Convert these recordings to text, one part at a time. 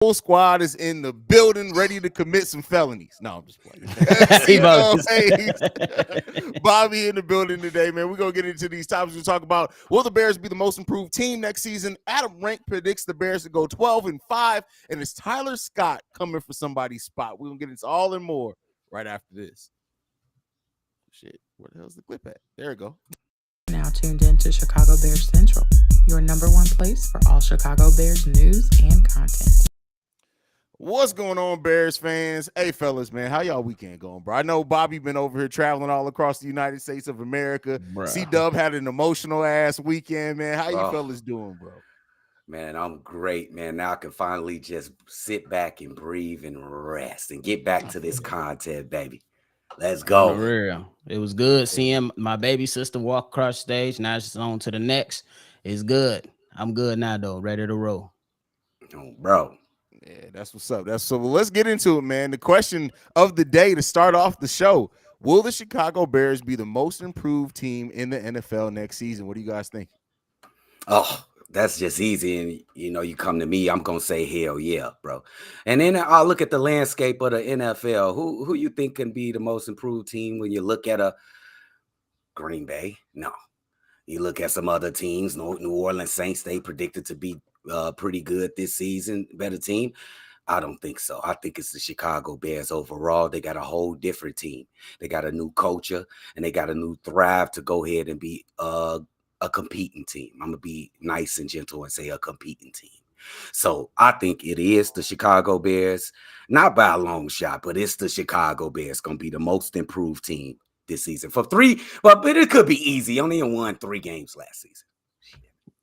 Whole squad is in the building, ready to commit some felonies. No, I'm just playing. He CEO bogus. Haize, Bobby in the building today, man. We're gonna get into these topics. We talk about will the Bears be the most improved team next season? Adam Rank predicts the Bears to go 12-5, and it's Tyler Scott coming for somebody's spot. We're gonna get into all and more right after this. Shit, where the hell's the clip at? There we go. Now tuned in to Chicago Bears Central, your number one place for all Chicago Bears news and content. What's going on, Bears fans? Hey, fellas, man, how y'all weekend going, bro? I know Bobby been over here traveling all across the United States of America. Bruh. C-Dub had an emotional ass weekend, man. How you fellas doing, bro? Man, I'm great, man. Now I can finally just sit back and breathe and rest and get back to this content, baby. Let's go. For real. It was good seeing my baby sister walk across stage. Now it's on to the next. It's good. I'm good now, though. Ready to roll. Oh, bro. Yeah, that's what's up. That's so. Let's get into it, man. The question of the day to start off the show: will the Chicago Bears be the most improved team in the NFL next season? What do you guys think? Oh, that's just easy. And you come to me, I'm gonna say hell yeah, bro. And then I'll look at the landscape of the NFL. Who you think can be the most improved team when you look at a Green Bay? No. You look at some other teams, New Orleans Saints, they predicted to be pretty good this season, better team. I don't think so. I think it's the Chicago Bears overall. They got a whole different team. They got a new culture, and they got a new thrive to go ahead and be a competing team. I'm going to be nice and gentle and say a competing team. So I think it is the Chicago Bears, not by a long shot, but it's the Chicago Bears going to be the most improved team this season. For three, but it could be easy. Only won 3 games last season.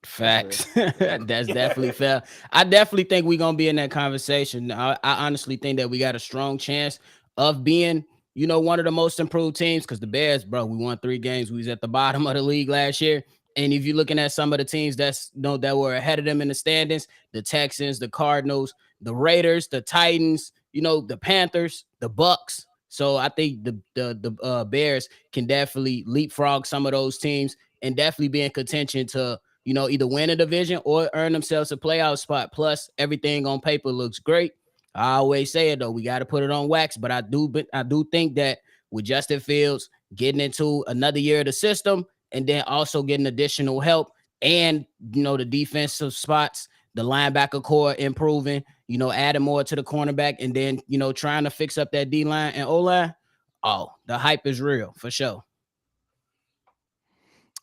Facts. That's definitely fair. I definitely think we're going to be in that conversation. I honestly think that we got a strong chance of being, one of the most improved teams because the Bears, bro, we won 3 games. We was at the bottom of the league last year. And if you're looking at some of the teams that were ahead of them in the standings, the Texans, the Cardinals, the Raiders, the Titans, the Panthers, the Bucks. So I think the Bears can definitely leapfrog some of those teams and definitely be in contention to, either win a division or earn themselves a playoff spot. Plus, everything on paper looks great. I always say it, though. We got to put it on wax. But I do think that with Justin Fields getting into another year of the system and then also getting additional help and, the defensive spots, the linebacker core improving, adding more to the cornerback and then, trying to fix up that D-line and O-line. Oh, the hype is real for sure.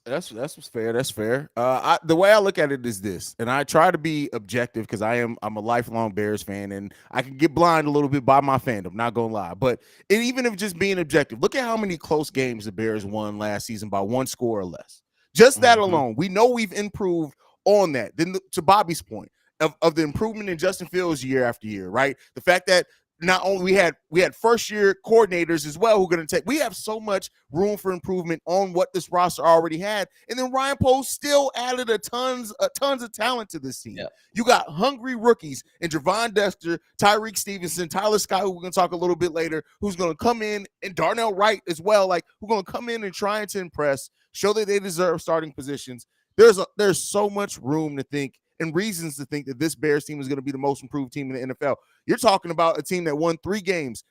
That's fair. That's fair. The way I look at it is this, and I try to be objective because I'm a lifelong Bears fan, and I can get blind a little bit by my fandom. Not gonna lie, but even if just being objective, look at how many close games the Bears won last season by 1 score or less. Just that alone, we know we've improved on that. Then to Bobby's point of the improvement in Justin Fields year after year, right? The fact that not only we had first year coordinators as well who are going to take. We have so much room for improvement on what this roster already had, and then Ryan Poles still added tons of talent to this team. Yep. You got hungry rookies in Javon Dexter, Tyreek Stevenson, Tyler Scott, who we're going to talk a little bit later, who's going to come in, and Darnell Wright as well. Like who's going to come in and trying to impress, show that they deserve starting positions. There's so much room to think and reasons to think that this Bears team is going to be the most improved team in the NFL. You're talking about a team that won 3 games.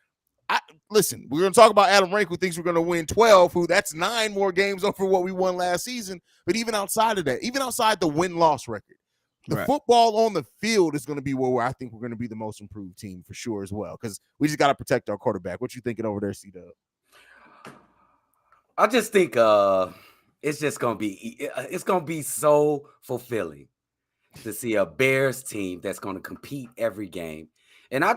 Listen, we're going to talk about Adam Rank, who thinks we're going to win 12, that's 9 more games over what we won last season. But even outside of that, even outside the win-loss record, the football on the field is going to be where I think we're going to be the most improved team for sure as well, because we just got to protect our quarterback. What you thinking over there, C-Dub? I just think it's just going to be so fulfilling to see a Bears team that's going to compete every game. And I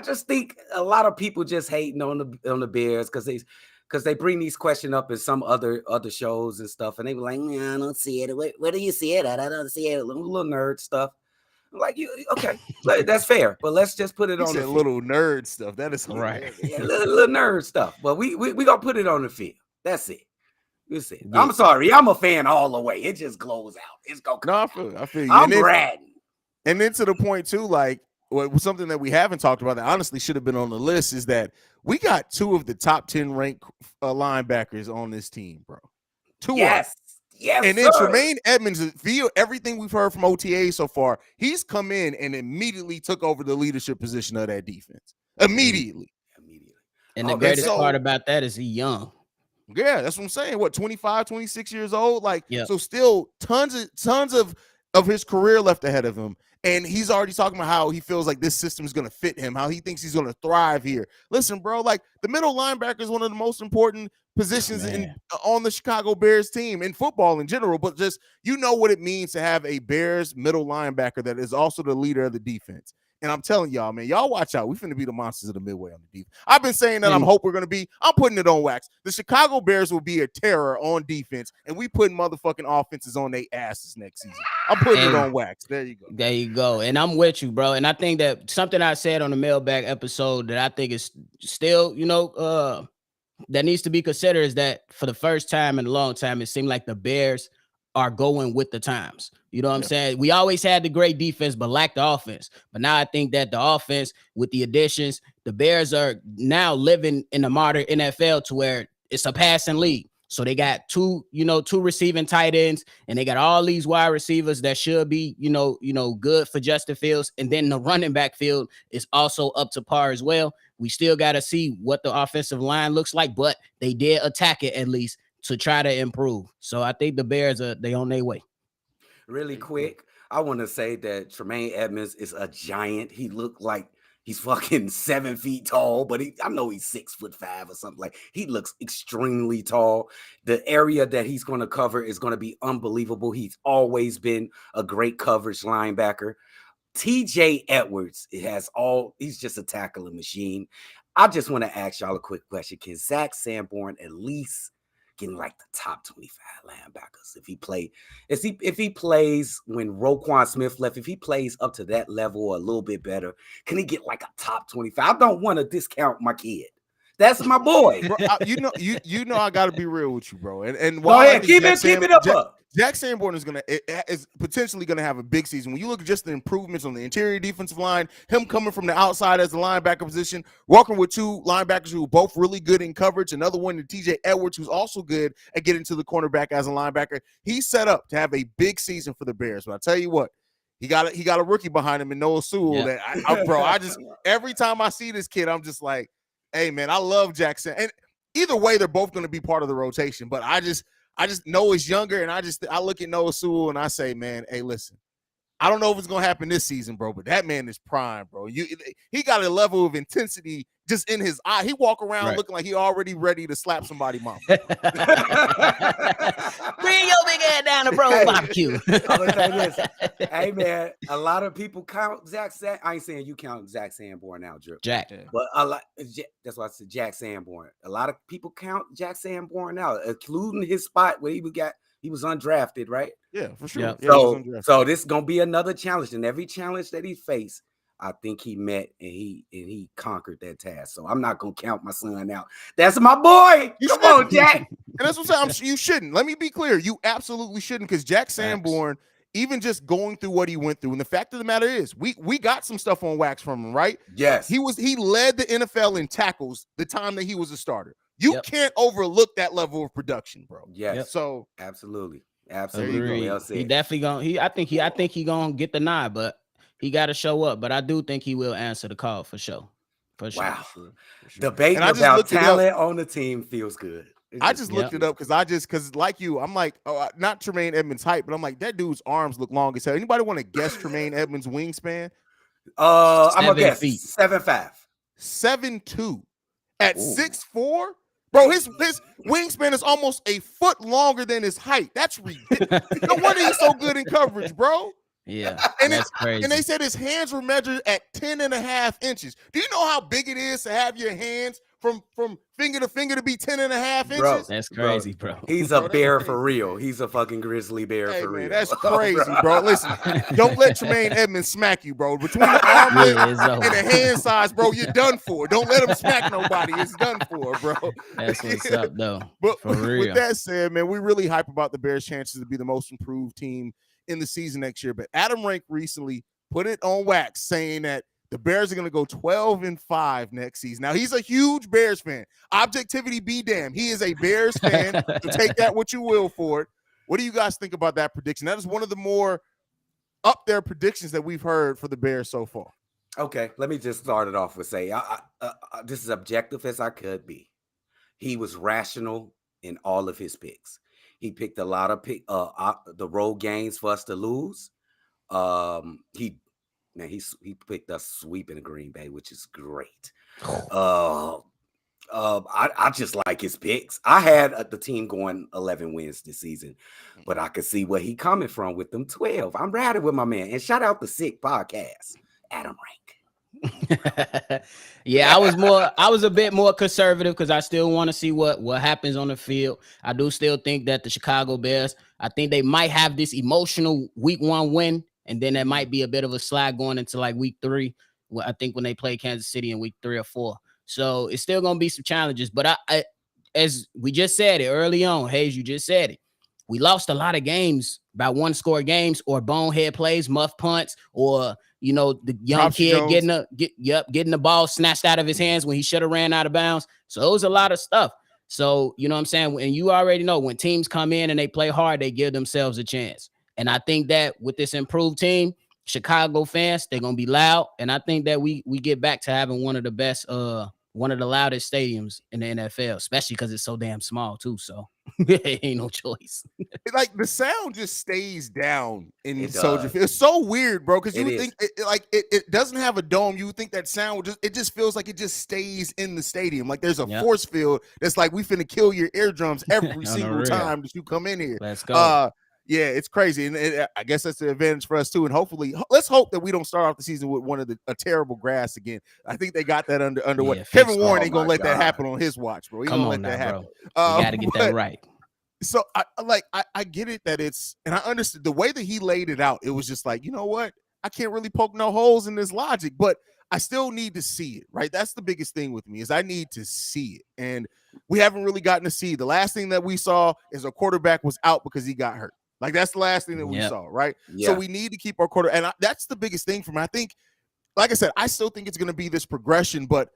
just think a lot of people just hating on the Bears because they bring these questions up in some other shows and stuff, and they were like, I don't see it. Where do you see it at? I don't see it. Little nerd stuff. I'm like, okay, that's fair, but let's just put it on the little nerd stuff. That is right. Yeah, little nerd stuff. But we gonna put it on the field. That's it. That's it. Yeah. I'm sorry, I'm a fan all the way. It just glows out. It's gonna come. I feel you. I'm ratting. And then to the point too, like something that we haven't talked about that honestly should have been on the list is that we got 2 of the top 10 ranked linebackers on this team, bro. 2 yes. Yes, And then sir. Tremaine Edmonds, via everything we've heard from OTA so far, he's come in and immediately took over the leadership position of that defense. Immediately. And the Oh, greatest so- part about that is he young. Yeah, that's what I'm saying. What, 25, 26 years old? Like, Yep. so still tons of his career left ahead of him. And he's already talking about how he feels like this system is going to fit him, how he thinks he's going to thrive here. Listen, bro, like the middle linebacker is one of the most important positions on the Chicago Bears team in football in general, but just, you know what it means to have a Bears middle linebacker that is also the leader of the defense. And I'm telling y'all, man, y'all watch out. We finna be the monsters of the Midway on the defense. I've been saying that. I'm putting it on wax. The Chicago Bears will be a terror on defense, and we putting motherfucking offenses on their asses next season. I'm putting it on wax. There you go. There you go. And I'm with you, bro. And I think that something I said on the mailbag episode that I think is still, that needs to be considered is that for the first time in a long time, it seemed like the Bears are going with the times. You know what I'm saying? We always had the great defense, but lacked the offense. But now I think that the offense, with the additions, the Bears are now living in the modern NFL to where it's a passing league. So they got two receiving tight ends, and they got all these wide receivers that should be, good for Justin Fields. And then the running back field is also up to par as well. We still got to see what the offensive line looks like, but they did attack it at least to try to improve. So I think the Bears they on their way. Really quick, I want to say that Tremaine Edmonds is a giant. He looked like he's fucking 7 feet tall, but I know he's 6'5" or something. Like, he looks extremely tall. The area that he's going to cover is going to be unbelievable. He's always been a great coverage linebacker. TJ Edwards, he's just a tackling machine. I just want to ask y'all a quick question. Can Zach Sanborn at least get in like the top 25 linebackers if he plays when Roquan Smith left, if he plays up to that level or a little bit better, can he get like a top 25? I don't want to discount my kid. That's my boy. Bro, I gotta be real with you, bro. And go ahead, keep it up. Jack Sanborn is potentially gonna have a big season. When you look at just the improvements on the interior defensive line, him coming from the outside as the linebacker position, working with two linebackers who are both really good in coverage, another one to TJ Edwards, who's also good at getting to the cornerback as a linebacker. He's set up to have a big season for the Bears. But I tell you what, he got a rookie behind him in Noah Sewell. Yeah. I just every time I see this kid, I'm just like, hey man, I love Jackson. And either way, they're both going to be part of the rotation. But I just know he's younger, and I look at Noah Sewell and I say, man, hey, listen, I don't know if it's going to happen this season, bro, but that man is prime, bro. He got a level of intensity just in his eye. He walk around looking like he already ready to slap somebody mama. Bring your big ass down to bro barbecue. I'm gonna say this. Hey man, a lot of people count I ain't saying you count Zach Sanborn out, Drip. Jack. But that's why I said Jack Sanborn. A lot of people count Jack Sanborn out, including his spot where he was undrafted, right? Yeah, for sure. Yeah. So this is gonna be another challenge, and every challenge that he faced, I think he met and he conquered that task. So I'm not gonna count my son out. That's my boy. Come on, Jack. And that's what I'm saying. You shouldn't. Let me be clear. You absolutely shouldn't, because Jack Sanborn, even just going through what he went through, and the fact of the matter is, we got some stuff on wax from him, right? Yes. He led the NFL in tackles the time that he was a starter. You can't overlook that level of production, bro. Yes. So absolutely. He definitely gonna. I think he gonna get the nod, but he got to show up. But I do think he will answer the call for sure. Wow. For sure. Debating about talent on the team feels good. I just looked it up because like you, I'm like, not Tremaine Edmonds' height, but I'm like, that dude's arms look long as hell. Anybody want to guess Tremaine Edmonds' wingspan? I'm gonna guess 7'5". 7'2". At 6'4". Bro, his wingspan is almost a foot longer than his height. That's ridiculous. No wonder he's so good in coverage, bro. Yeah, and that's crazy. And they said his hands were measured at 10.5 inches. Do you know how big it is to have your hands from finger to finger to be 10.5 inches? Bro, that's crazy, bro. He's a bear for real. He's a fucking grizzly bear for real. That's crazy, bro. Listen, don't let Tremaine Edmonds smack you, bro. Between the arm length and the hand size, bro, you're done for. Don't let him smack nobody. It's done for, bro. That's what's up, though. But for real. With that said, man, we really hype about the Bears' chances to be the most improved team in the season next year. But Adam Rank recently put it on wax, saying that the Bears are going to go 12-5 next season. Now, he's a huge Bears fan. Objectivity be damned. He is a Bears fan. So take that what you will for it. What do you guys think about that prediction? That is one of the more up there predictions that we've heard for the Bears so far. Okay, let me just start it off with say, this is objective as I could be. He was rational in all of his picks. He picked a lot of the road games for us to lose. He picked us sweeping the Green Bay, which is great. I just like his picks. I had the team going 11 wins this season, but I could see where he coming from with them 12. I'm riding with my man. And shout out the Sick Podcast, Adam Rank. Yeah, I was a bit more conservative because I still want to see what happens on the field. I do still think that the Chicago Bears, I think they might have this emotional week 1 win, and then there might be a bit of a slide going into like week 3. I think when they play Kansas City in week 3 or 4. So it's still gonna be some challenges. But I as we just said it early on, Haize, you just said it. We lost a lot of games by 1-score games or bonehead plays, muff punts, or the young kid getting the ball snatched out of his hands when he should have ran out of bounds. So it was a lot of stuff. So you know what I'm saying? And you already know when teams come in and they play hard, they give themselves a chance. And I think that with this improved team, Chicago fans, they're gonna be loud. And I think that we get back to having one of the best, one of the loudest stadiums in the NFL, especially because it's so damn small too. So ain't no choice. Like the sound just stays down in Soldier Field. It's so weird, bro. Because you would think it doesn't have a dome. You would think that sound would just feels like it just stays in the stadium. Like there's a force field that's like we finna kill your eardrums every single time that you come in here. Let's go. Yeah, it's crazy, and I guess that's the advantage for us too. And hopefully, let's hope that we don't start off the season with a terrible grass again. I think they got that underway. Yeah, Kevin Warren ain't gonna let that happen on his watch, bro. He Come gonna on let that now, happen. Bro. You got to get that right. So I get it that it's, and I understood the way that he laid it out. It was just like, you know what? I can't really poke no holes in this logic, but I still need to see it, right? That's the biggest thing with me is I need to see it. And we haven't really gotten to see. The last thing that we saw is a quarterback was out because he got hurt. Like that's the last thing that we saw, right? Yeah. So we need to keep our quarter. And that's the biggest thing for me. I think, like I said, I still think it's going to be this progression. But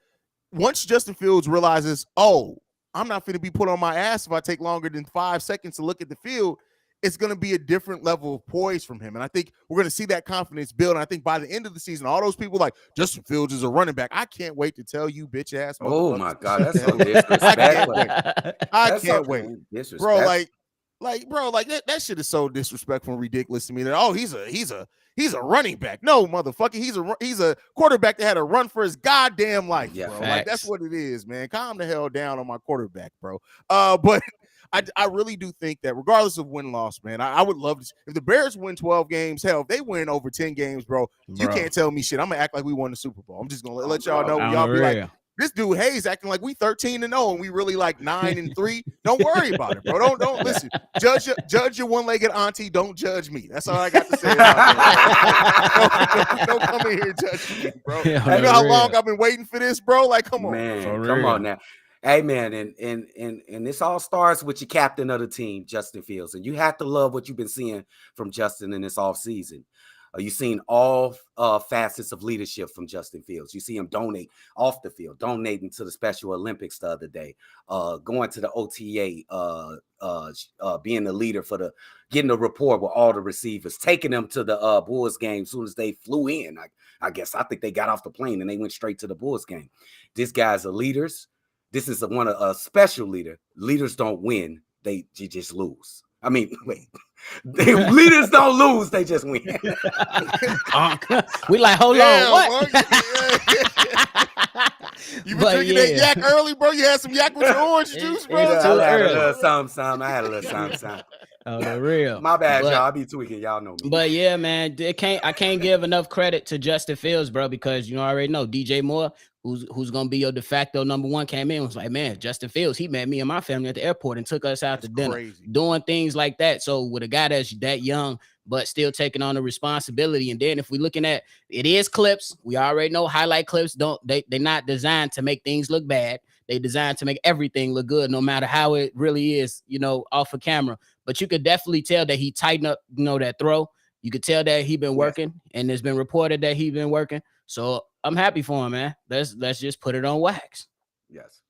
once Justin Fields realizes, oh, I'm not going to be put on my ass if I take longer than 5 seconds to look at the field, it's going to be a different level of poise from him. And I think we're going to see that confidence build. And I think by the end of the season, all those people like Justin Fields is a running back. I can't wait to tell you, bitch ass. Oh my God, that's so disrespectful. I can't wait. Bro, that shit is so disrespectful and ridiculous to me. That he's a running back. No, motherfucker, he's a quarterback that had a run for his goddamn life, bro. Facts. Like that's what it is, man. Calm the hell down on my quarterback, bro. But I really do think that regardless of win-loss, man, I would love to. If the Bears win 12 games, hell, if they win over 10 games, bro, you can't tell me shit. I'm gonna act like we won the Super Bowl. I'm just gonna let y'all know. Y'all be like, this dude Haize acting like we 13-0 and we really like 9-3. Don't worry about it, bro. Don't listen. Judge your one-legged auntie. Don't judge me. That's all I got to say about that. Don't come in here judging me, bro. You know how long I've been waiting for this, bro? Like, come on, man. Come on now. Hey, man, and this all starts with your captain of the team, Justin Fields. And you have to love what you've been seeing from Justin in this offseason. You've seen all facets of leadership from Justin Fields. You see him donate off the field, donating to the Special Olympics the other day, going to the OTA, being the leader for getting a rapport with all the receivers, taking them to the Bulls game as soon as they flew in. I think they got off the plane and they went straight to the Bulls game. This guy's a leader. This is a special leader. Leaders don't win. You just lose. I mean, wait. Leaders don't lose, they just win. We like, hold on, what? You been drinking that yak early, bro? You had some yak with your orange juice, bro? I had a little something. I had a little something. Oh, the real. My bad, y'all. I be tweaking. Y'all know me. But yeah, man, I can't give enough credit to Justin Fields, bro, because you already know DJ Moore, who's gonna be your de facto number one, came in and was like, man, Justin Fields, he met me and my family at the airport and took us out to dinner, doing things like that. So with a guy that's that young, but still taking on the responsibility. And then if we're looking at it is clips, we already know highlight clips they're not designed to make things look bad. They designed to make everything look good, no matter how it really is, off of camera. But you could definitely tell that he tightened up, that throw. You could tell that he been working, and it's been reported that he been working. So I'm happy for him, man. Let's just put it on wax. Yes.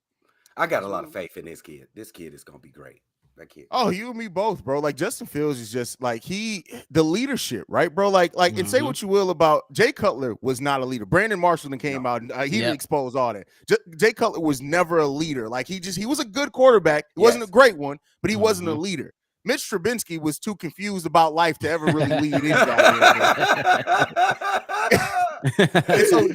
I got a lot of faith in this kid. This kid is going to be great. that kid. Oh, you and me both, bro. Like Justin Fields is just like the leadership, right, bro? Like, and say what you will about Jay Cutler was not a leader. Brandon Marshall came out and he didn't expose all that. Jay Cutler was never a leader. Like he was a good quarterback. He wasn't a great one, but he wasn't a leader. Mitch Trubinsky was too confused about life to ever really lead his And so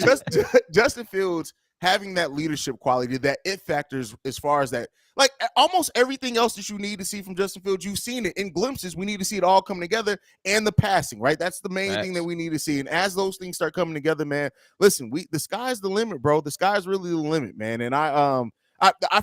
Justin Fields having that leadership quality, that it factors as far as that, like almost everything else that you need to see from Justin Fields, you've seen it in glimpses. We need to see it all come together, and the passing, right? That's the main thing that we need to see. And as those things start coming together, man, listen, the sky's the limit, bro. The sky's really the limit, man. And I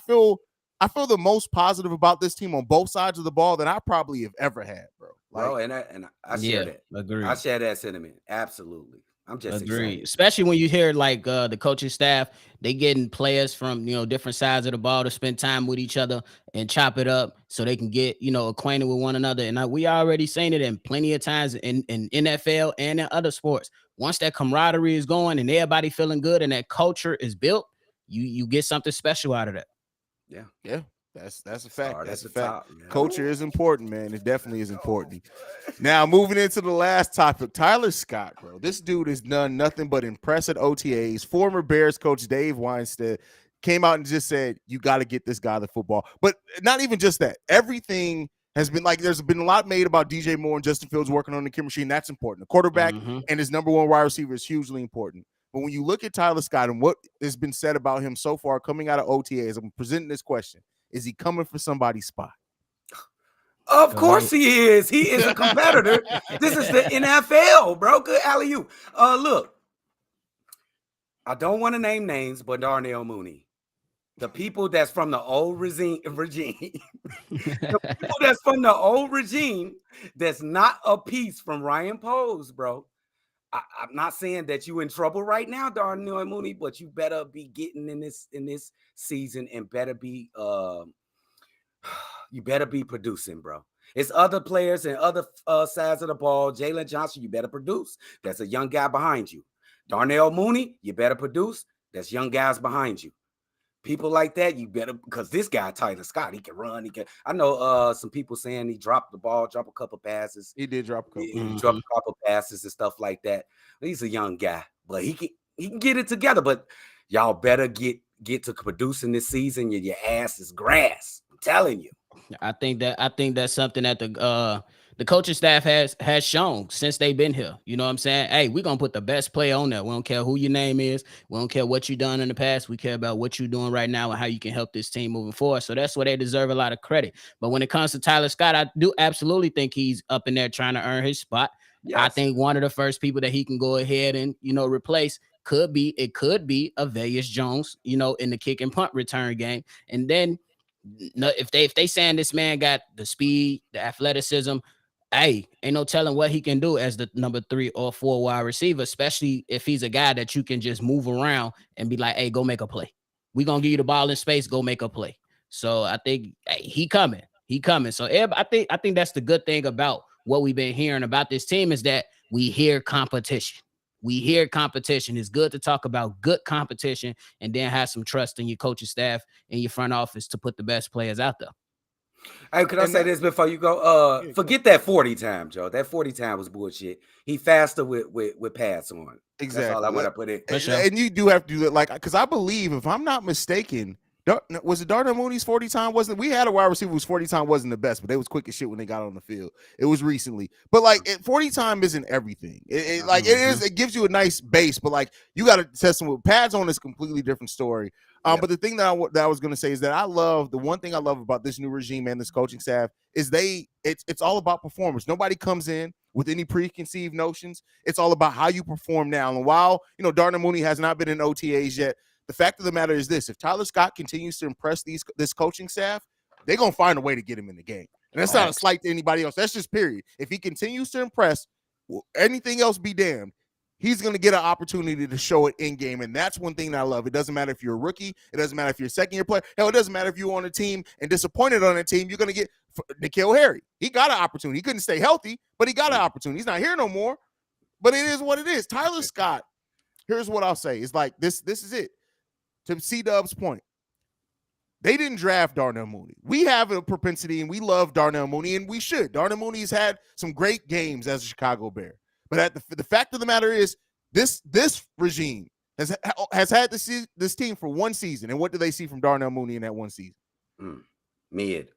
feel the most positive about this team on both sides of the ball than I probably have ever had, bro. Like, bro, and I share that. Agree. I share that sentiment. Absolutely. I'm just excited. Especially when you hear like the coaching staff, they getting players from different sides of the ball to spend time with each other and chop it up so they can get acquainted with one another. And we already seen it in plenty of times in NFL and in other sports. Once that camaraderie is going and everybody feeling good and that culture is built, you get something special out of that. Yeah. That's a fact. That's a fact. Culture is important, man. It definitely is important. Now, moving into the last topic, Tyler Scott, bro. This dude has done nothing but impress at OTAs. Former Bears coach Dave Weinstein came out and just said, you got to get this guy the football. But not even just that. Everything has been like, there's been a lot made about DJ Moore and Justin Fields working on the chemistry, and that's important. The quarterback and his number one wide receiver is hugely important. But when you look at Tyler Scott and what has been said about him so far coming out of OTAs, I'm presenting this question. Is he coming for somebody's spot? Of course he is. He is a competitor. This is the NFL, bro. Good alley-oop. Look, I don't want to name names, but Darnell Mooney. The people that's from the old regime, the people that's from the old regime that's not a piece from Ryan Poles, bro. I'm not saying that you in trouble right now, Darnell Mooney, but you better be getting in this season and better be you better be producing, bro. It's other players and other sides of the ball. Jalen Johnson, you better produce. That's a young guy behind you. Darnell Mooney, you better produce. That's young guys behind you. People like that, you better, because this guy, Tyler Scott, he can run. He can. I know some people saying he dropped the ball, dropped a couple passes. He did drop a couple. He dropped a couple passes and stuff like that. He's a young guy, but he can get it together. But y'all better get to producing this season. Your ass is grass. I'm telling you. I think that's something that the coaching staff has shown since they've been here. You know what I'm saying? Hey, we're going to put the best player on there. We don't care who your name is. We don't care what you've done in the past. We care about what you're doing right now and how you can help this team moving forward. So that's where they deserve a lot of credit. But when it comes to Tyler Scott, I do absolutely think he's up in there trying to earn his spot. Yes. I think one of the first people that he can go ahead and, replace could be Aveas Jones, in the kick and punt return game. And then if they saying this man got the speed, the athleticism, hey, ain't no telling what he can do as the number 3 or 4 wide receiver, especially if he's a guy that you can just move around and be like, hey, go make a play. We're going to give you the ball in space, go make a play. So I think he coming. So I think that's the good thing about what we've been hearing about this team is that we hear competition. It's good to talk about good competition and then have some trust in your coaching staff and your front office to put the best players out there. Hey, could I say this before you go? Forget that 40 time, Joe. That 40 time was bullshit. He faster with pads on. Exactly. That's all I want to put in. And you do have to do that, like, because I believe, if I'm not mistaken, was it Darnell Mooney's 40 time? We had a wide receiver whose 40 time wasn't the best, but they was quick as shit when they got on the field. It was recently, but like 40 time isn't everything. It gives you a nice base, but like you got to test them with pads on is a completely different story. But the thing that I was going to say is that the one thing I love about this new regime and this coaching staff is it's all about performance. Nobody comes in with any preconceived notions. It's all about how you perform now. And while, Darnell Mooney has not been in OTAs yet, the fact of the matter is this: if Tyler Scott continues to impress this coaching staff, they're going to find a way to get him in the game. And that's not a slight to anybody else. That's just period. If he continues to impress, anything else be damned, he's going to get an opportunity to show it in game. And that's one thing that I love. It doesn't matter if you're a rookie. It doesn't matter if you're a second-year player. Hell, it doesn't matter if you're on a team and disappointed on a team. You're going to get N'Keal Harry. He got an opportunity. He couldn't stay healthy, but he got an opportunity. He's not here no more, but it is what it is. Tyler Scott, here's what I'll say. It's like this is it. To C-Dub's point, They didn't draft Darnell Mooney. We have a propensity, and we love Darnell Mooney, and we should. Darnell Mooney's had some great games as a Chicago Bear. But the fact of the matter is, this regime has had this team for one season. And what do they see from Darnell Mooney in that one season? Mid.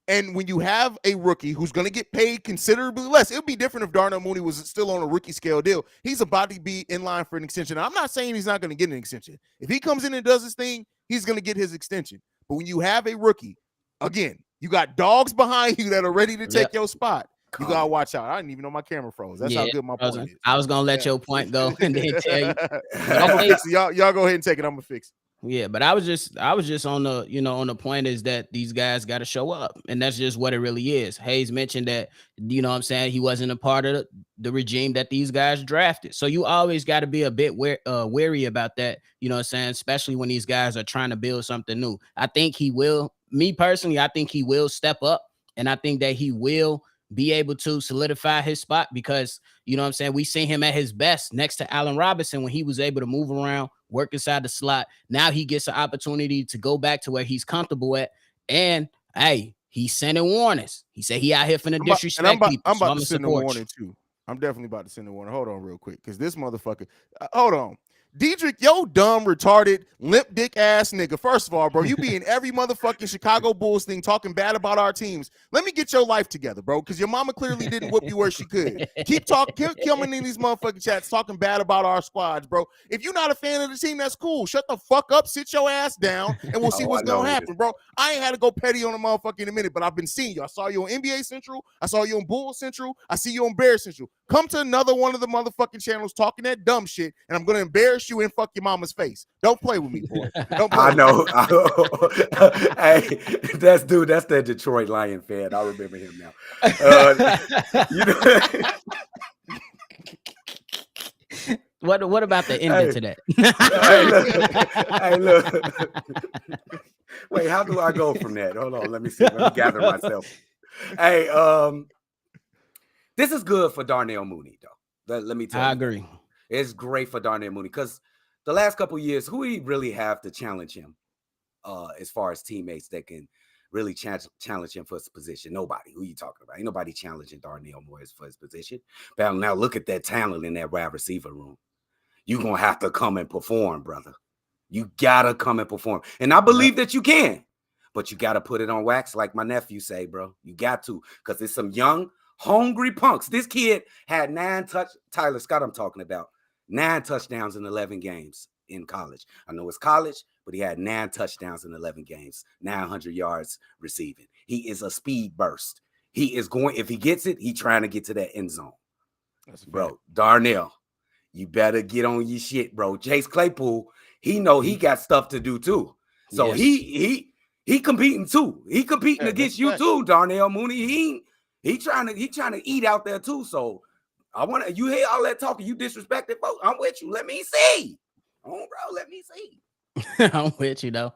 And when you have a rookie who's going to get paid considerably less, it would be different if Darnell Mooney was still on a rookie scale deal. He's about to be in line for an extension. I'm not saying he's not going to get an extension. If he comes in and does his thing, he's going to get his extension. But when you have a rookie, again, you got dogs behind you that are ready to take your spot. You got to watch out. I didn't even know my camera froze. That's how good my point is. I was going to let your point go and then tell you. I'm going to fix it. Y'all go ahead and take it. I'm going to fix it. Yeah, but I was just on the, on the point is that these guys got to show up, and that's just what it really is. Haize mentioned that, what I'm saying, he wasn't a part of the regime that these guys drafted. So you always got to be a bit wary about that, what I'm saying, especially when these guys are trying to build something new. I think he will, me personally, I think he will step up, and I think that he will be able to solidify his spot because, what I'm saying, we seen him at his best next to Allen Robinson when he was able to move around, work inside the slot. Now he gets an opportunity to go back to where he's comfortable at. And, hey, he's sending warnings. He said he out here finna disrespect people. I'm about to send a warning, too. I'm definitely about to send a warning. Hold on real quick, because this motherfucker – hold on. Diedrich, yo dumb, retarded, limp dick ass nigga. First of all, bro, you be in every motherfucking Chicago Bulls thing talking bad about our teams. Let me get your life together, bro, because your mama clearly didn't whip you where she could. Keep coming in these motherfucking chats talking bad about our squads, bro. If you're not a fan of the team, that's cool. Shut the fuck up, sit your ass down, and we'll see what's going to happen, bro. I ain't had to go petty on a motherfucker in a minute, but I've been seeing you. I saw you on NBA Central. I saw you on Bulls Central. I see you on Bear Central. Come to another one of the motherfucking channels talking that dumb shit, and I'm going to embarrass you and fuck your mama's face. Don't play with me, boy. Don't play I know. Hey, that's that Detroit Lion fan. I remember him now. What about the ending to that? Hey, look. Wait, how do I go from that? Hold on. Let me see. Let me gather myself. Hey, this is good for Darnell Mooney, though. Let me tell you. I agree. It's great for Darnell Mooney because the last couple of years, who he really have to challenge him as far as teammates that can really challenge him for his position? Nobody. Who you talking about? Ain't nobody challenging Darnell Mooney for his position. But now look at that talent in that wide receiver room. You're going to have to come and perform, brother. You got to come and perform. And I believe that you can. But you got to put it on wax like my nephew say, bro. You got to, because it's some young, hungry punks. This kid had Tyler Scott I'm talking about, 9 touchdowns in 11 games in college. I know it's college, but he had 9 touchdowns in 11 games, 900 yards receiving. He is a speed burst. He is going, if he gets it, he's trying to get to that end zone. Bro, Darnell, you better get on your shit, bro. Chase Claypool, he know he got stuff to do too. So he competing too. He competing against you too, Darnell Mooney. He trying to eat out there too. So I want to, you hear all that talking, you disrespected folks. I'm with you. Let me see. Oh, bro, let me see. I'm with you though.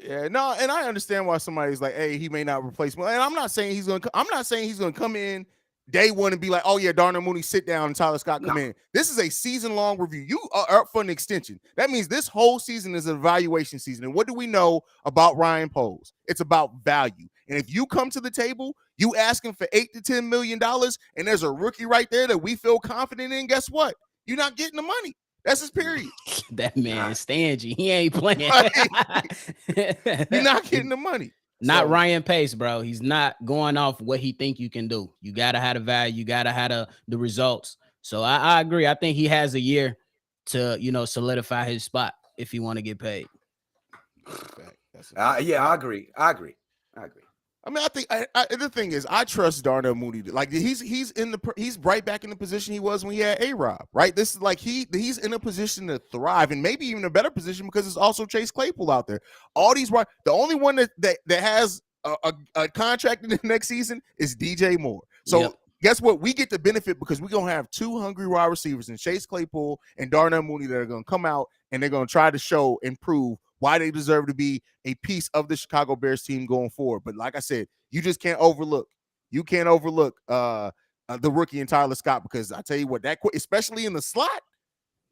Yeah, no, and I understand why somebody's like, hey, he may not replace me. And I'm not saying he's gonna come in day one and be like, oh yeah, Darnell Mooney, sit down, and Tyler Scott come in. This is a season-long review. You are up for an extension. That means this whole season is an evaluation season. And what do we know about Ryan Poles? It's about value. And if you come to the table, you asking for $8 to $10 million, and there's a rookie right there that we feel confident in, guess what? You're not getting the money. That's his period. That man is stingy. He ain't playing. You're not getting the money. Not Ryan Pace, bro. He's not going off what he think you can do. You gotta have the value. You gotta have the results. So I agree. I think he has a year to solidify his spot if he want to get paid. Yeah, I agree. I mean, I think the thing is, I trust Darnell Mooney. Like he's right back in the position he was when he had A-Rob, right? This is like he's in a position to thrive, and maybe even a better position because it's also Chase Claypool out there. All these the only one that has a contract in the next season is DJ Moore. So guess what? We get the benefit because we're gonna have 2 hungry wide receivers in Chase Claypool and Darnell Mooney that are gonna come out and they're gonna try to show and prove why they deserve to be a piece of the Chicago Bears team going forward. But like I said, you just can't overlook. You can't overlook the rookie and Tyler Scott, because I tell you what, especially in the slot,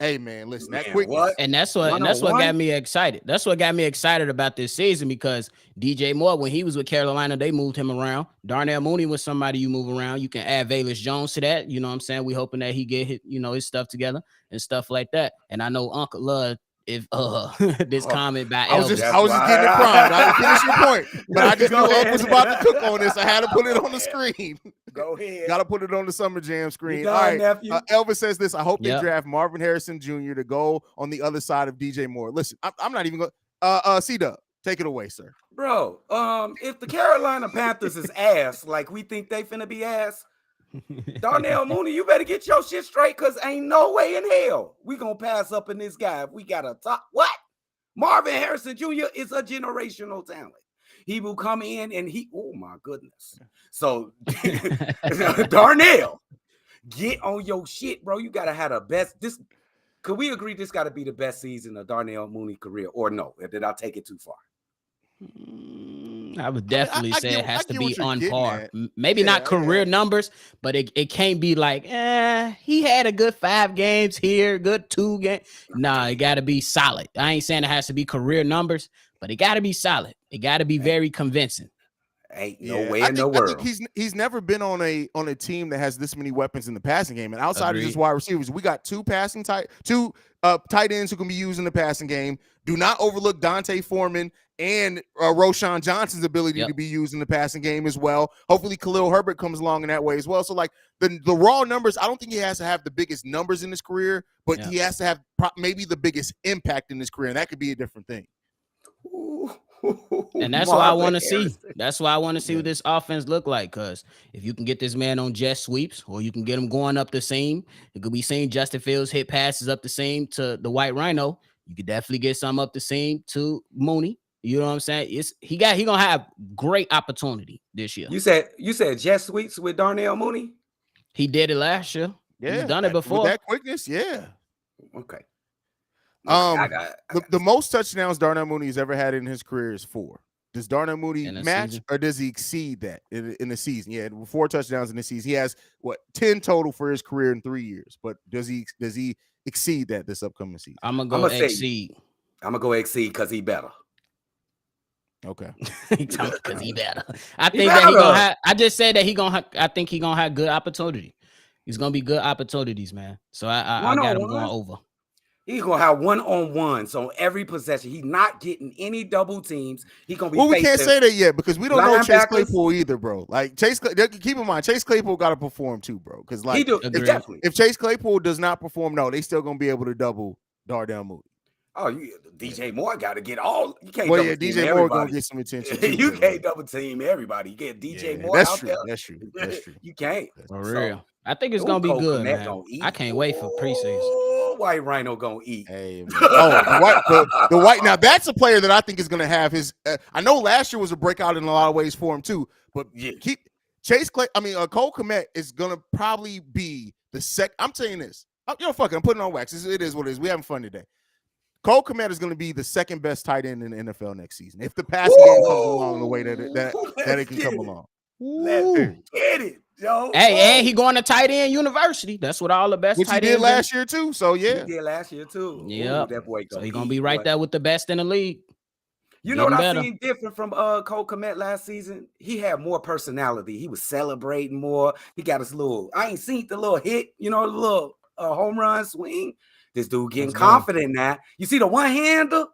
Hey man, listen, that Man, quickness. what? And that's what got me excited. That's what got me excited about this season because DJ Moore, when he was with Carolina, they moved him around. Darnell Mooney was somebody you move around. You can add Velus Jones to that. You know what I'm saying? We hoping that he get his stuff together and stuff like that. And I know Uncle love if this comment by I was Elvis. just getting it primed. I didn't finish your point, but I just knew Unc was about to cook on this. I had to put it on the screen. Go ahead. Got to put it on the Summer Jam screen. Done, all right, nephew. Elvis says this. I hope they draft Marvin Harrison Jr. to go on the other side of DJ Moore. Listen, I'm not even going. C-Dub, take it away, sir. Bro, if the Carolina Panthers is ass, like we think they finna be ass, Darnell Mooney, you better get your shit straight, because ain't no way in hell we gonna pass up in this guy if we got a top. What? Marvin Harrison Jr. is a generational talent. He will come in and oh my goodness. So Darnell, get on your shit, bro. You gotta have the best. Could we agree this gotta be the best season of Darnell Mooney's career, or no? Did I take it too far? I would definitely say it has to be on par. Maybe Yeah, not career numbers, but it can't be like, he had a good 5 games here, good 2 games. Nah, it got to be solid. I ain't saying it has to be career numbers, but it got to be solid. It got to be very convincing. Ain't no way in the world. I think he's never been on a team that has this many weapons in the passing game. And outside of just wide receivers, we got two tight ends who can be used in the passing game. Do not overlook Dante Foreman and Roshan Johnson's ability to be used in the passing game as well. Hopefully Khalil Herbert comes along in that way as well. So like the raw numbers, I don't think he has to have the biggest numbers in his career, but he has to have maybe the biggest impact in his career. And that could be a different thing. And that's why I want to see. That's why I want to see what this offense look like. Because if you can get this man on jet sweeps, or you can get him going up the seam, it could be seeing Justin Fields hit passes up the seam to the White Rhino. You could definitely get some up the seam to Mooney. You know what I'm saying? He gonna have great opportunity this year. You said jet sweeps with Darnell Mooney? He did it last year. Yeah, he's done it before. With that quickness, yeah. Okay. The most touchdowns Darnell Mooney has ever had in his career is 4. Does Darnell Mooney match or does he exceed that in the season? Yeah, 4 touchdowns in the season. He has 10 total for his career in 3 years. But does he exceed that this upcoming season? I'm gonna go exceed. I'm gonna go exceed because he better. Okay. Because he better. I think that he gonna have. I just said that I think he gonna have good opportunity. He's gonna be good opportunities, man. So I got him going over. He's gonna have 1-on-1s on every possession. He's not getting any double teams. He's gonna be. Well, we can't say that yet because we don't know Chase Claypool either, bro. Like keep in mind, Chase Claypool got to perform too, bro. Because like, if Chase Claypool does not perform, no, they still gonna be able to double Darnell Mooney. Oh, DJ Moore got to get all. You can't. Well, yeah, DJ Moore gonna get some attention. Too, you can't double team everybody. You get DJ Moore out there. That's true. You can't. For real. I think it's gonna be good, man. I can't wait for preseason. White Rhino gonna eat. Hey, man. The white. Now that's a player that I think is gonna have his. I know last year was a breakout in a lot of ways for him too, but Cole Kmet is gonna probably be the second. I'm saying this. I'm putting on wax. It is what it is. We having fun today. Cole Kmet is going to be the second best tight end in the NFL next season if the passing game comes along the way that it can come along. Let's get it, Joe. Hey, and he going to tight end university. That's what all the best which tight he ends did last year too. So yeah, he did last year too. Yeah, so he's gonna be right there with the best in the league. You know what I seen different from Cole Kmet last season? He had more personality. He was celebrating more. He got his little. I ain't seen the little hit. The little home run swing. This dude getting confident now. You see the one-hander?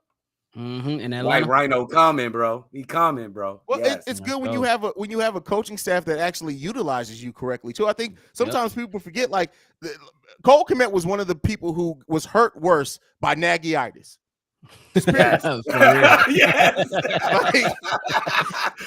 And that White Rhino coming, bro. He coming, bro. Well, it's good when you have a coaching staff that actually utilizes you correctly too. I think sometimes people forget Cole Kmet was one of the people who was hurt worse by Nagyitis. Yes. Yes.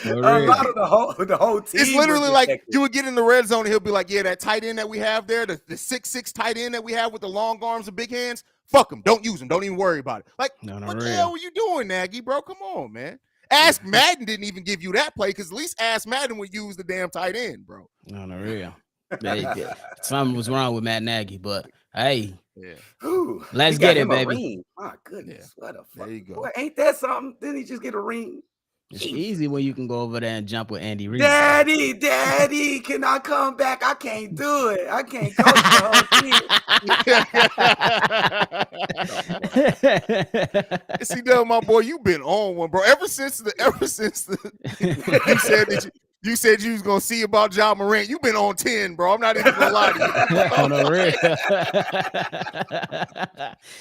A lot of the whole team. It's literally like you would get in the red zone and he'll be like, yeah, that tight end that we have there, the 6'6" tight end that we have with the long arms and big hands, fuck him. Don't use him. Don't even worry about it. Like, what the hell were you doing, Nagy, bro? Come on, man. Ask Madden didn't even give you that play because at least Ask Madden would use the damn tight end, bro. No, real. Something was wrong with Matt Nagy, but hey, let's get it, baby. My goodness, what a fuck. There you go. Boy, ain't that something? Didn't he just get a ring? It's easy when you can go over there and jump with Andy Reid. Daddy, can I come back? I can't do it. I can't coach the whole team. See, my boy, you've been on one, bro. Ever since the you said you was gonna see about John Morant. You've been on 10, bro. I'm not even gonna lie to you. On the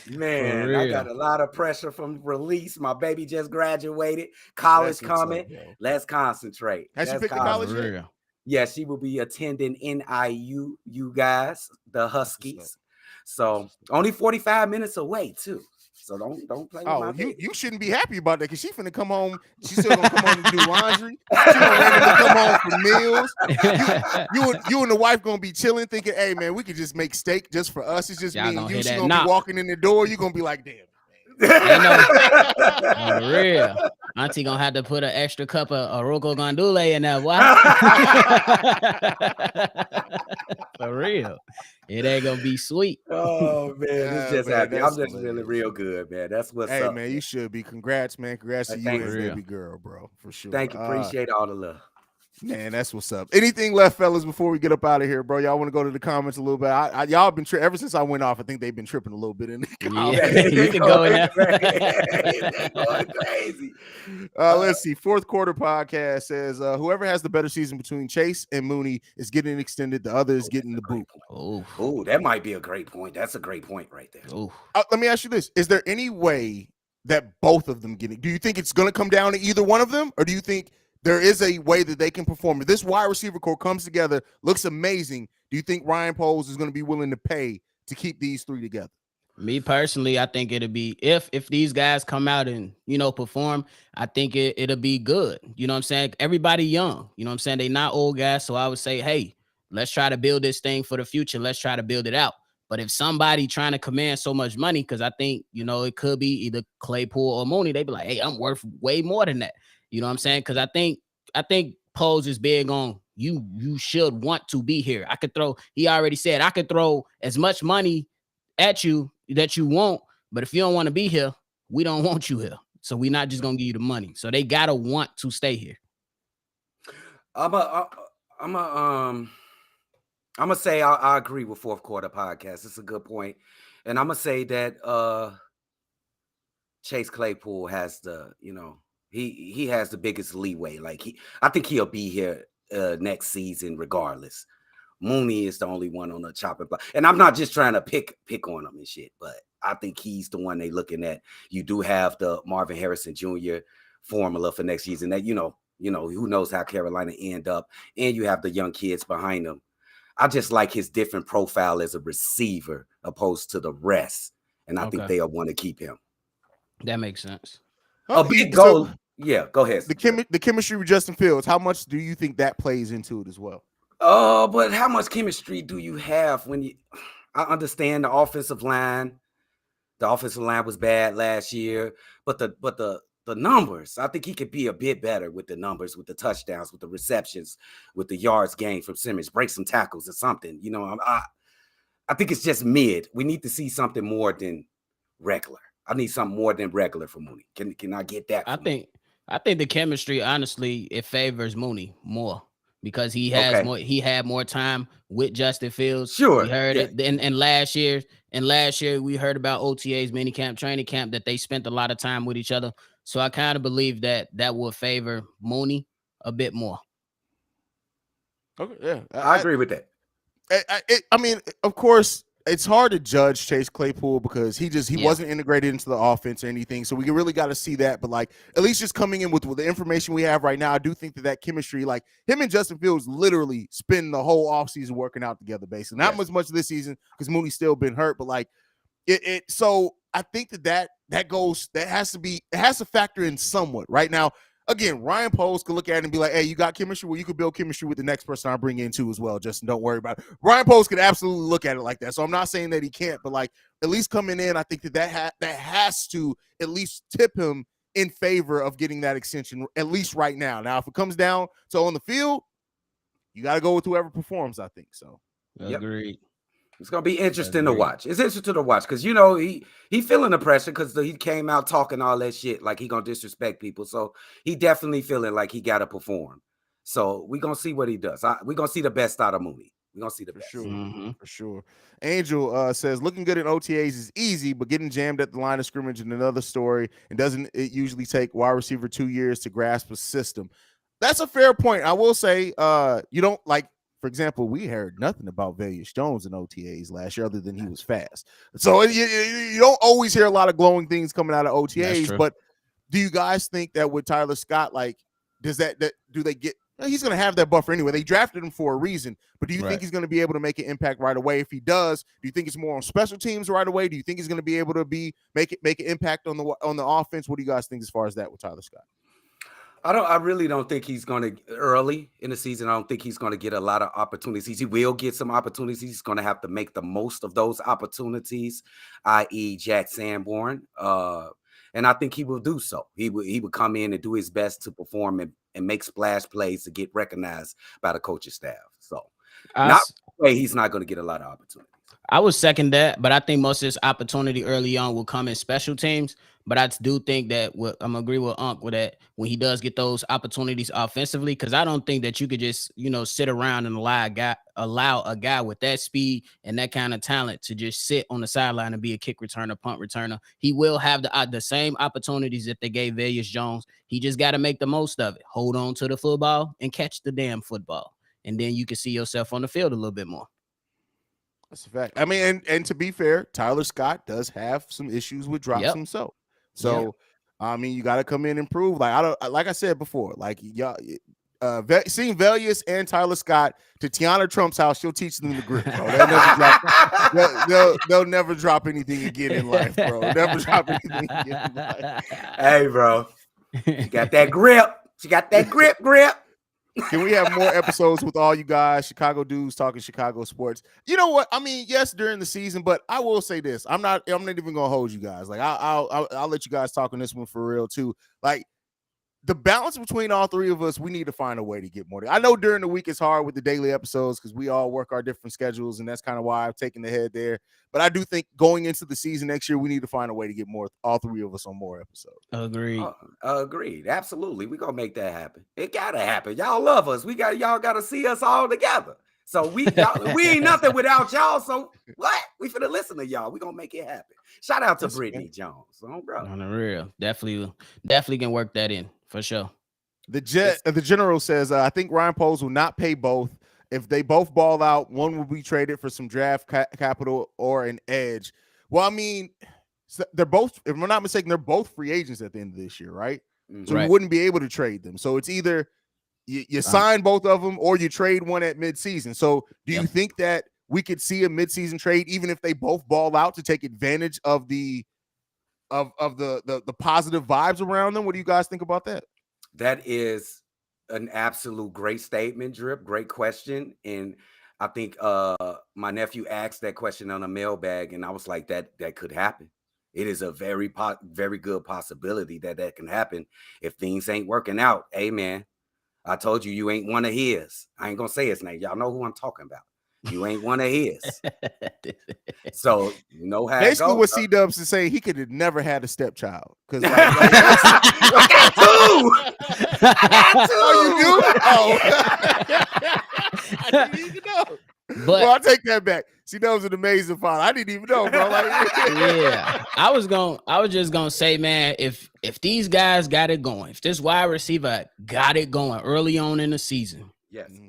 real. Man, I got a lot of pressure from release. My baby just graduated. College coming. Let's concentrate. Has she picked the college yet? Yeah, she will be attending NIU, you guys, the Huskies. So only 45 minutes away, too. So don't play with my baby. You shouldn't be happy about that because she's finna come home. She's still gonna come home and do laundry. She's gonna randomly come home for meals. You and the wife gonna be chilling, thinking, "Hey man, we could just make steak just for us. It's just me and you." She's gonna be walking in the door. You're gonna be like, "Damn." On the real. Auntie gonna have to put an extra cup of arroz gandule in there. What? For real. It ain't gonna be sweet. Oh man, it's just happy. I'm just really real good, man. That's what's up. Hey man, you should be. Congrats, man. Congrats to you and baby girl, bro. For sure. Thank you. Appreciate all the love. Man, that's what's up. Anything left, fellas, before we get up out of here, bro? Y'all want to go to the comments a little bit? Y'all been ever since I went off. I think they've been tripping a little bit in the comments. Yeah, you can go in there. Going crazy. Let's see. Fourth quarter podcast says whoever has the better season between Chase and Mooney is getting extended. The other is getting the boot. Oh, that might be a great point. That's a great point right there. Let me ask you this: is there any way that both of them get it? Do you think it's going to come down to either one of them, or do you think there is a way that they can perform? If this wide receiver core comes together, looks amazing, do you think Ryan Poles is going to be willing to pay to keep these three together? Me personally, I think it'll be if these guys come out and perform, I think it'll be good. You know what I'm saying? Everybody young, you know what I'm saying? They not old guys, so I would say, hey, let's try to build this thing for the future. Let's try to build it out. But if somebody trying to command so much money, because I think it could be either Claypool or Mooney, they be like, hey, I'm worth way more than that. You know what I'm saying? Because I think Poles is big on you should want to be here. He already said I could throw as much money at you that you want, but if you don't want to be here, we don't want you here. So we're not just gonna give you the money. So they gotta want to stay here. I'm gonna say I agree with fourth quarter podcast. It's a good point. And I'm gonna say that Chase Claypool has the, he has the biggest leeway. I think he'll be here next season regardless. Mooney is the only one on the chopping block. And I'm not just trying to pick on him and shit, but I think he's the one they looking at. You do have the Marvin Harrison Jr. formula for next season that, who knows how Carolina end up. And you have the young kids behind them. I just like his different profile as a receiver opposed to the rest. And I think they'll want to keep him. That makes sense. A big goal. Yeah, go ahead. The chemistry with Justin Fields, how much do you think that plays into it as well? Oh, but how much chemistry do you have when I understand the offensive line. The offensive line was bad last year, but the numbers, I think he could be a bit better with the numbers, with the touchdowns, with the receptions, with the yards gained from Simmons, break some tackles or something. I think it's just mid. We need to see something more than regular. I need something more than regular for Mooney. Can I get that? I think the chemistry, honestly, it favors Mooney more because he has more. He had more time with Justin Fields. Sure, we heard it. And last year, we heard about OTAs, minicamp, training camp, that they spent a lot of time with each other. So I kind of believe that will favor Mooney a bit more. Okay, yeah, I agree with that. I mean, of course, it's hard to judge Chase Claypool because he wasn't integrated into the offense or anything. So we really got to see that. But at least just coming in with the information we have right now, I do think that chemistry, him and Justin Fields literally spend the whole offseason working out together, basically. Not much this season because Mooney's still been hurt, but so I think that has to factor in somewhat right now. Again, Ryan Poles could look at it and be like, hey, you got chemistry? Well, you could build chemistry with the next person I bring in too as well. Justin, don't worry about it. Ryan Poles could absolutely look at it like that. So I'm not saying that he can't, but at least coming in, I think that has to at least tip him in favor of getting that extension, at least right now. Now, if it comes down to on the field, you got to go with whoever performs, I think so. Agreed. It's gonna be interesting to watch. It's interesting to watch because he feeling the pressure because he came out talking all that shit like he gonna disrespect people. So he definitely feeling like he gotta perform. So we gonna see what he does. We gonna see the best out of Mooney. We gonna see the best. For sure. Angel says looking good in OTAs is easy, but getting jammed at the line of scrimmage is another story. And doesn't it usually take wide receiver 2 years to grasp a system? That's a fair point. I will say, you don't like. For example, we heard nothing about Velus Jones in OTAs last year other than he was fast. So you don't always hear a lot of glowing things coming out of OTAs. But do you guys think that with Tyler Scott, like, do they get – he's going to have that buffer anyway. They drafted him for a reason. But do you think he's going to be able to make an impact right away? If he does, do you think it's more on special teams right away? Do you think he's going to be able to make an impact on the offense? What do you guys think as far as that with Tyler Scott? I really don't think he's going to early in the season. I don't think he's going to get a lot of opportunities. He will get some opportunities. He's going to have to make the most of those opportunities, i.e. Jack Sanborn. And I think he will do so. He will come in and do his best to perform and make splash plays to get recognized by the coaching staff. So he's not going to get a lot of opportunities. I would second that, but I think most of this opportunity early on will come in special teams. But I do think that I'm gonna agree with Unc with that when he does get those opportunities offensively, because I don't think that you could just sit around and allow a guy with that speed and that kind of talent to just sit on the sideline and be a kick returner, punt returner. He will have the same opportunities that they gave Velus Jones. He just got to make the most of it. Hold on to the football and catch the damn football, and then you can see yourself on the field a little bit more. That's a fact. I mean, and to be fair, Tyler Scott does have some issues with drops himself. So, I mean, you got to come in and prove. Like I said before, like y'all, seeing Velus and Tyler Scott to Tiana Trump's house, she'll teach them the grip, bro. They'll never drop anything again in life, bro. Never drop anything again in life. Hey, bro, she got that grip. She got that grip. Can we have more episodes with all you guys, Chicago dudes talking Chicago sports? You know what? I mean, yes, during the season, but I will say this: I'm not even gonna hold you guys. Like, I'll let you guys talk on this one for real too. Like, the balance between all three of us, we need to find a way to get more. I know during the week it's hard with the daily episodes because we all work our different schedules, and that's kind of why I've taken the head there. But I do think going into the season next year, we need to find a way to get all three of us on more episodes. Agreed. Agreed. Absolutely. We're gonna make that happen. It gotta happen. Y'all love us. Y'all gotta see us all together. So we ain't nothing without y'all. So what? We finna listen to y'all. We gonna make it happen. Shout out to Brittany Jones. Bro. On the real. Definitely can work that in for sure. The general says, I think Ryan Poles will not pay both. If they both ball out, one will be traded for some draft capital or an edge. Well, I mean, they're both, if I'm not mistaken, they're both free agents at the end of this year, right? So we wouldn't be able to trade them. So it's either you sign both of them or you trade one at midseason. So do you think that we could see a midseason trade, even if they both ball out, to take advantage of the positive vibes around them? What do you guys think about that? That is an absolute great statement, Drip. Great question. And I think my nephew asked that question on a mailbag, and I was like, that could happen. It is a very good possibility that can happen if things ain't working out. Hey, man, I told you ain't one of his. I ain't gonna say his name. Y'all know who I'm talking about. You ain't one of his. So you know how basically what C-Dubs is saying, he could have never had a stepchild. Because I got two. Oh, you do? I didn't even know. But I'll take that back. C-Dubs an amazing father. I didn't even know, bro. Yeah. I was just gonna say, man, if these guys got it going, if this wide receiver got it going early on in the season,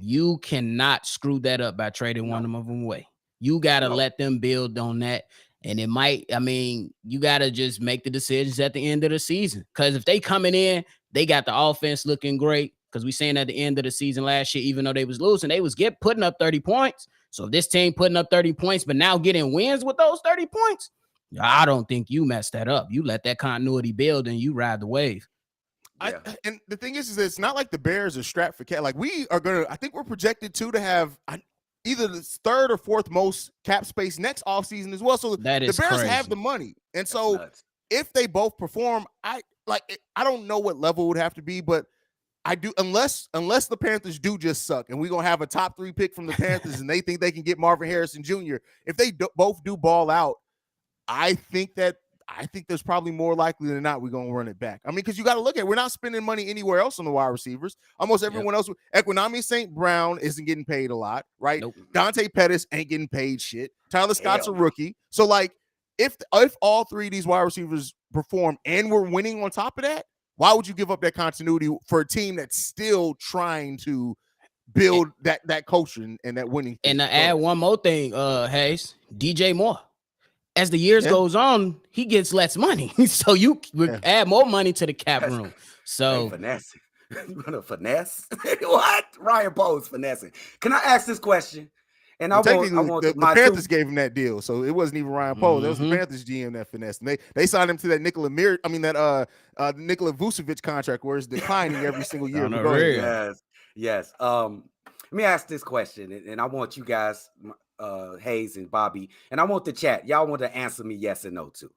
you cannot screw that up by trading one of them away. You got to let them build on that. And you got to just make the decisions at the end of the season. Because if they coming in, they got the offense looking great. Because we saying at the end of the season last year, even though they was losing, they was putting up 30 points. So if this team putting up 30 points, but now getting wins with those 30 points, I don't think you mess that up. You let that continuity build and you ride the wave. And the thing is it's not like the Bears are strapped for cap. Like I think we're projected to have either the third or fourth most cap space next offseason as well. So the Bears crazy. Have the money. And so if they both perform, I don't know what level it would have to be, but I do, unless the Panthers do just suck, and we're gonna have a top 3 pick from the Panthers, and they think they can get Marvin Harrison Jr. If they both do ball out, I think there's probably more likely than not we're gonna run it back. I mean, because you got to look at it, we're not spending money anywhere else on the wide receivers. Almost everyone else, Equinami St. Brown isn't getting paid a lot, right? Nope. Dante Pettis ain't getting paid shit. Tyler Scott's Hell a rookie, so like if all 3 of these wide receivers perform and we're winning on top of that, why would you give up that continuity for a team that's still trying to build that culture and that winning? And to add one more thing, Haize, DJ Moore. As the years goes on, he gets less money. So you add more money to the cap room. So finessing. You want to finesse? What? Ryan Poe's finessing. Can I ask this question? And the Panthers gave him that deal, so it wasn't even Ryan Poe. That was the Panthers GM that finessed. And they signed him to that Nikola Vucevic contract, where it's declining every single year. Yes. Let me ask this question, and I want you guys, Haize and Bobby, and I want the chat. Y'all want to answer me yes and no too.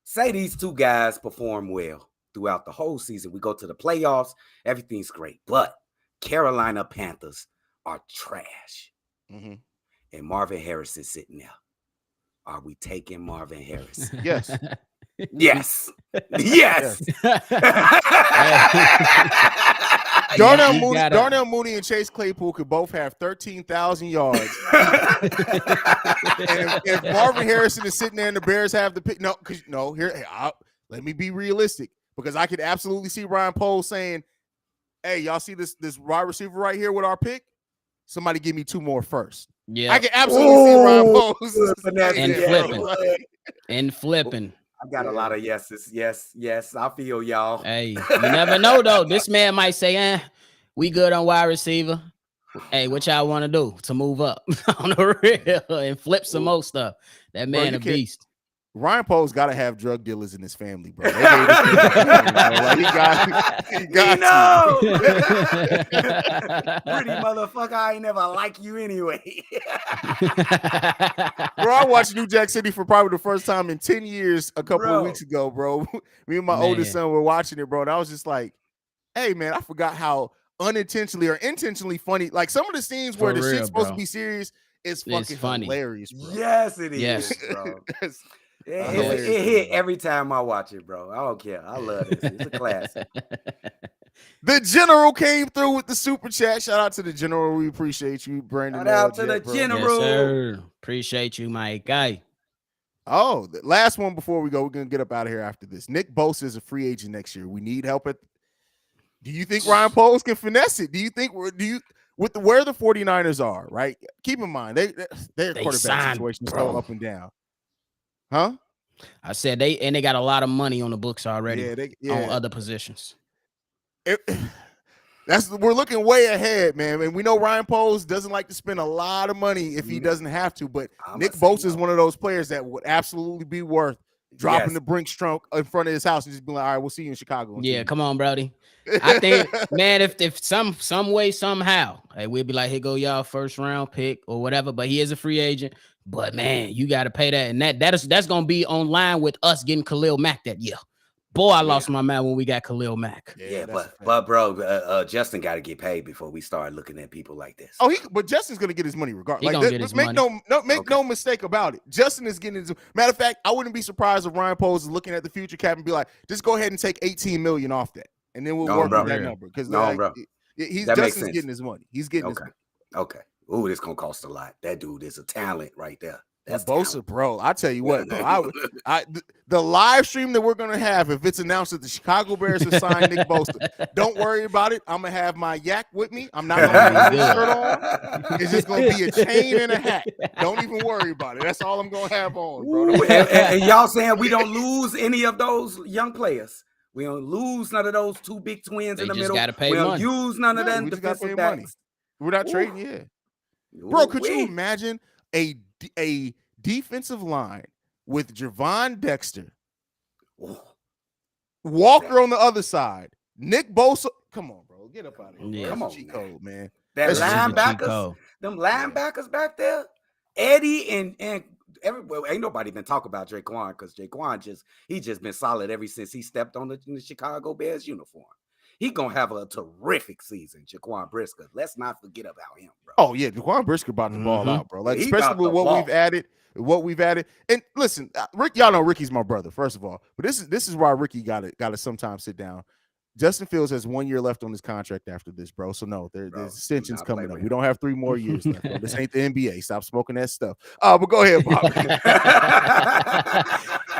Say these 2 guys perform well throughout the whole season. We go to the playoffs, everything's great, but Carolina Panthers are trash. Mm-hmm. And Marvin Harris is sitting there. Are we taking Marvin Harris? Yes. Yes. Yes. Darnell Mooney and Chase Claypool could both have 13,000 yards. And if Marvin Harrison is sitting there and the Bears have the pick, let me be realistic, because I could absolutely see Ryan Poles saying, "Hey, y'all see this wide receiver right here with our pick? Somebody give me 2 more first." Yeah, I can absolutely see Ryan Poles and flipping. I got a lot of yeses. Yes. I feel y'all. Hey, you never know though. This man might say, we good on wide receiver. Hey, what y'all want to do to move up on the real and flip some more stuff? That man a beast. Ryan Poe's got to have drug dealers in his family, bro. He got Pretty motherfucker, I ain't never like you anyway. Bro, I watched New Jack City for probably the first time in 10 years a couple of weeks ago, bro. Me and my oldest son were watching it, bro, and I was just like, hey, man, I forgot how unintentionally or intentionally funny, like some of the scenes where the shit's supposed to be serious is fucking funny. Hilarious, bro. Yes, it is, bro. It hit every time I watch it, bro. I don't care. I love this. It's a classic. The General came through with the super chat. Shout out to the General. We appreciate you, Brandon. Shout out to the General. Yes, sir. Appreciate you, my guy. Oh, the last one before we go. We're gonna get up out of here after this. Nick Bosa is a free agent next year. We need help do you think Ryan Poles can finesse it? Do you think where the 49ers are, right? Keep in mind, their quarterback situation is so up and down. Huh? I said they got a lot of money on the books already on other positions. We're looking way ahead, man. And we know Ryan Poles doesn't like to spend a lot of money if he doesn't have to, but Nick Bosa is one of those players that would absolutely be worth dropping the Brinks trunk in front of his house and just be like, all right, we'll see you in Chicago. Yeah, come on, Brody. I think, man, if some way, somehow, hey, we'll be like, here go y'all first round pick or whatever, but he is a free agent. But man, you got to pay that, and that's gonna be on line with us getting Khalil Mack that year. Boy, I lost my mind when we got Khalil Mack. Yeah, but bro, Justin got to get paid before we start looking at people like this. Oh, but Justin's gonna get his money regardless. Make no mistake about it. Justin is getting his. Matter of fact, I wouldn't be surprised if Ryan Poles is looking at the future cap and be like, just go ahead and take 18 million off that, and then we'll work on that number because Justin's getting his money. He's getting his money. Okay. Ooh, this gonna cost a lot. That dude is a talent right there. That's Bosa, bro. I tell you what, bro. The live stream that we're gonna have, if it's announced that the Chicago Bears have signed Nick Bosa, don't worry about it. I'm gonna have my yak with me. I'm not gonna have my shirt on. It's just gonna be a chain and a hat. Don't even worry about it. That's all I'm gonna have on, bro. And y'all saying we don't lose any of those young players. We don't lose none of those 2 big twins in the middle. We don't use none of them defensive backs. We're not trading, Bro, could you imagine a defensive line with Javon Dexter, Walker on the other side, Nick Bosa? Come on, bro, get up out of here. Yeah. Come on, cheat code, man. That linebackers, them linebackers back there, Eddie and everybody. Ain't nobody been talking about Jaquan because Jaquan just been solid ever since he stepped on in the Chicago Bears uniform. he gonna have a terrific season. Jaquan Brisker. Let's not forget about him, bro. Oh yeah, Jaquan Brisker about to ball out, bro. Like especially with what we've added. And listen, Rick, y'all know Ricky's my brother, first of all. But this is why Ricky got to sometimes sit down. Justin Fields has 1 year left on his contract after this, bro. So no, there's extensions coming up. We don't have 3 more years left, bro. This ain't the NBA. Stop smoking that stuff. But go ahead, Bob.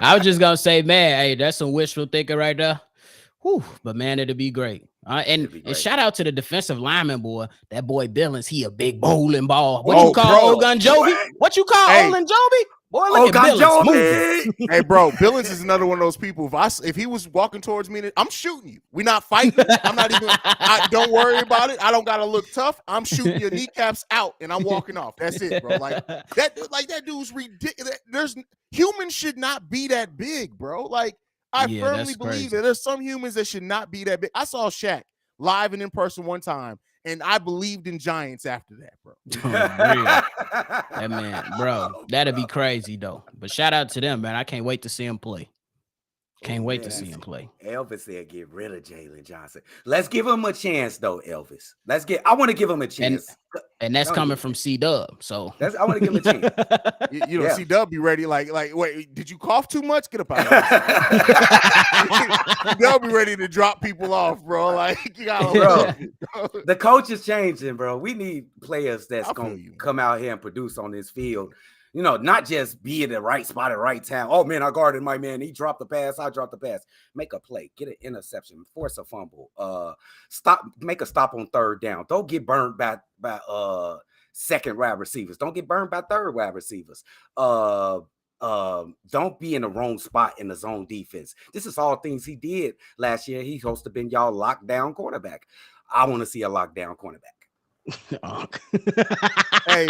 I was just gonna say, man, hey, that's some wishful thinking right there. Whew, but man, it'd be great. And shout out to the defensive lineman, boy. That boy Billings, he a big bowling ball. What you call Ogunjobi? What you call Ogunjobi? Boy, look at Billings moving. Hey, bro, Billings is another one of those people. If he was walking towards me, I'm shooting you. We're not fighting. I'm not even. Don't worry about it. I don't gotta look tough. I'm shooting your kneecaps out, and I'm walking off. That's it, bro. Like that dude's ridiculous. Humans should not be that big, bro. Like I firmly believe that there's some humans that should not be that big. I saw Shaq live and in person one time. And I believed in giants after that, bro. That man, bro, that'd be crazy though. But shout out to them, man. I can't wait to see him play. Can't wait to see him play. Elvis said, "Get rid of Jalen Johnson." Let's give him a chance, though, Elvis. I want to give him a chance, and that's coming from C-Dub. So I want to give him a chance. You know, C-Dub be ready. Like, wait, did you cough too much? Get up out of here. They'll be ready to drop people off, bro. Like, you gotta, the coach is changing, bro. We need players that's gonna come out here and produce on this field. You know, not just be in the right spot at the right time. Oh, man, I guarded my man. He dropped the pass. I dropped the pass. Make a play. Get an interception. Force a fumble. Make a stop on third down. Don't get burned by second wide receivers. Don't get burned by third wide receivers. Don't be in the wrong spot in the zone defense. This is all things he did last year. He's supposed to have been y'all lockdown cornerback. I want to see a lockdown cornerback. Hey,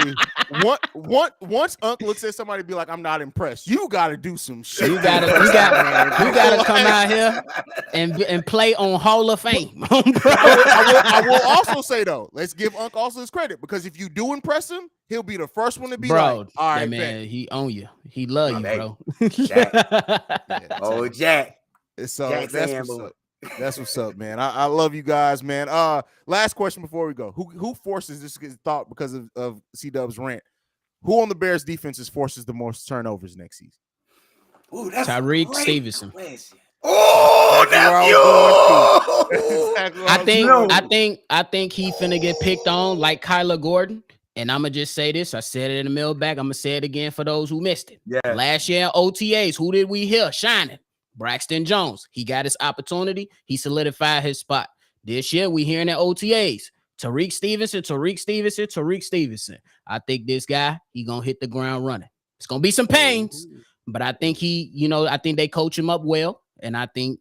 once Unc looks at somebody, be like, "I'm not impressed." You got to do some shit. You got to come out here and play on Hall of Fame. I will also say though, let's give Unc also his credit, because if you do impress him, he'll be the first one to be like, "All right, man, he own you. He love you, bro." Jack. Jack. So that's what's up, man. I love you guys, man. Last question before we go. Who forces this thought because of C-Dub's rant? Who on the Bears defenses forces the most turnovers next season? Ooh, that's Tyreek Stevenson. Oh, that's you. I think he finna get picked on like Kyler Gordon. And I'm gonna just say this. I said it in the mailbag. I'm gonna say it again for those who missed it. Yeah. Last year in OTAs, who did we hear shining? Braxton Jones. He got his opportunity. He solidified his spot. This year, we hearing at OTAs. Tariq Stevenson. I think this guy, he gonna hit the ground running. It's gonna be some pains, but I think I think they coach him up well, and I think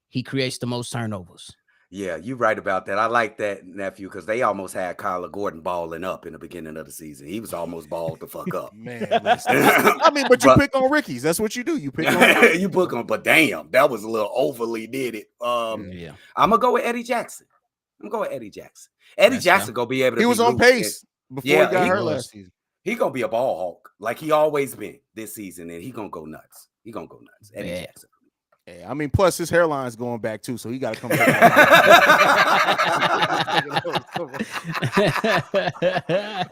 he creates the most turnovers. Yeah, you're right about that. I like that, nephew, because they almost had Kyler Gordon balling up in the beginning of the season. He was almost balled the fuck up. Man, I mean, but you pick on Ricky's. That's what you do. You pick on you book him, but damn, that was a little overly did it. Yeah. I'm gonna go with Eddie Jackson. Eddie Jackson gonna be able to. He was on pace before he got hurt last season. He gonna be a ball hawk like he always been this season, and he gonna go nuts. Eddie Jackson. Yeah, I mean, plus his hairline's going back too, so he got to come back.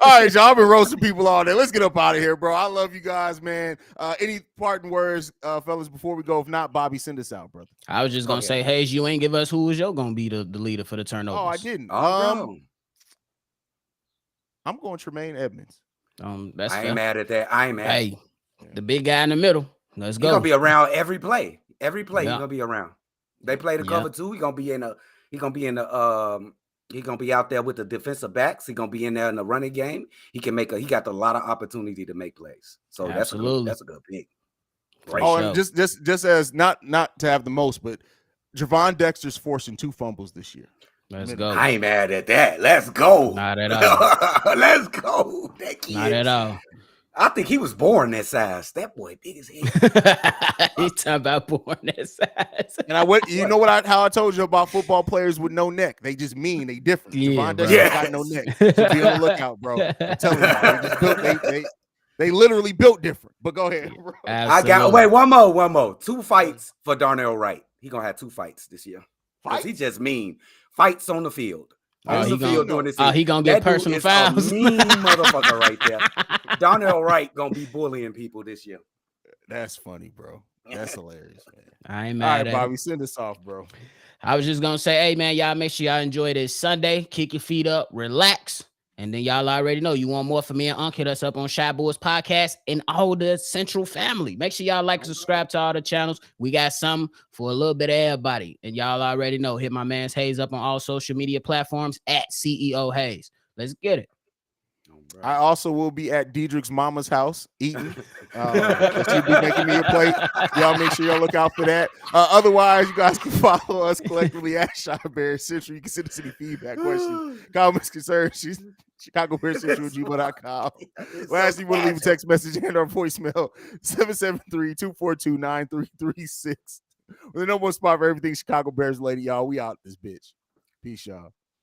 All right, y'all been roasting people all day. Let's get up out of here, bro. I love you guys, man. Any parting words, fellas, before we go? If not, Bobby, send us out, brother. I was just gonna say, Haize, you ain't give us who was gonna be the leader for the turnovers. Oh, I didn't. I'm going Tremaine Edmonds. That's I ain't mad at that. Hey, the big guy in the middle. Let's go. He's gonna be around every play. He's gonna be around. They play the cover 2. He's gonna be out there with the defensive backs. He's gonna be in there in the running game. He got a lot of opportunity to make plays. So that's a good pick. And just as not to have the most, but Javon Dexter's forcing 2 fumbles this year. Let's go. I ain't mad at that. Let's go. Not at all. Let's go. Not at all. I think he was born that size. That boy big as hell. He's talking about born that size. And how I told you about football players with no neck. They just mean they different. Javon Dexter got no neck. So be on the lookout, bro. I'm telling you, they literally built different. But go ahead, bro. Absolutely. One more. 2 fights for Darnell Wright. He gonna have 2 fights this year. Because he just mean. Fights on the field. On the field doing this. He gonna get personal fouls. A mean motherfucker right there. Donnell Wright gonna be bullying people this year. That's funny, bro. That's hilarious, man. I ain't mad at Bobby, send us off, bro. I was just gonna say, hey man, y'all make sure y'all enjoy this Sunday. Kick your feet up, relax, and then y'all already know you want more from me and Unc. Hit us up on Shy Boys Podcast and all the Central family. Make sure y'all like and subscribe to all the channels. We got something for a little bit of everybody, and y'all already know. Hit my man's Haize up on all social media platforms at CEO Haize. Let's get it. I also will be at Diedrich's mama's house eating. She'll be making me a plate. Y'all make sure y'all look out for that. Otherwise, you guys can follow us collectively at Shy Bears Central. You can send us any feedback, questions, comments, concerns. She's ChicagoBearsCentral@gmail.com. Lastly, we'll leave a text message and our voicemail 773-242-9336. With the number one spot for everything Chicago Bears related, y'all. We out this bitch. Peace, y'all.